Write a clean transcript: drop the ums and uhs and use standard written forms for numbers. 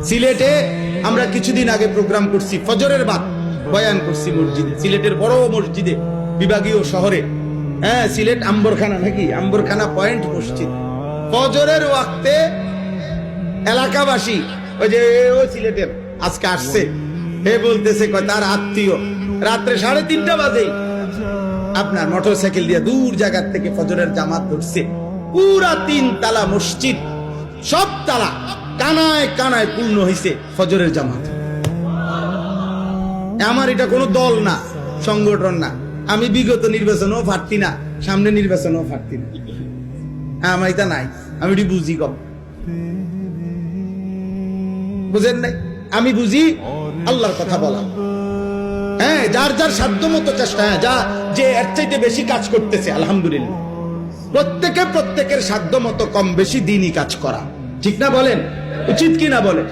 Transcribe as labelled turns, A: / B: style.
A: সিলেটে আমরা কিছুদিন আগে প্রোগ্রাম করছি, ফজরের বাদ বয়ান করছি মসজিদে, সিলেটের বড় মসজিদে, বিভাগীয় শহরে। হ্যাঁ, সিলেট আম্বরখানা নাকি, আম্বরখানা পয়েন্ট মসজিদ। ফজরের ওয়াক্তে এলাকাবাসী, ওই যে ও সিলেটের আজকে আসছে, হে বলতেছে তার আত্মীয় রাত্রে 3:30 বাজে আপনার মোটরসাইকেল দিয়ে দূর জায়গার থেকে ফজরের জামাত ধরছে। পুরা 3 তালা মসজিদ, সব তালা কানায় কানায় পূর্ণ হয়েছে ফজরের জামাত। আমার এটা কোনো দল না, সংগঠন না। আমি বিগত নির্বাচনও পারতি না, সামনে নির্বাচনও পারতি না, আমার এটা নাই। আমি এটি বুঝি কম, বুঝেন নাই? আমি বুঝি আল্লাহর কথা বলা। হ্যাঁ, যার যার সাধ্য মতো চেষ্টা, যা যে এর চাইতে বেশি কাজ করতেছে আলহামদুলিল্লাহ। প্রত্যেকের সাধ্য মতো কম বেশি দিনই কাজ করা, ঠিক না বলেন? উচিত কি না বলেন?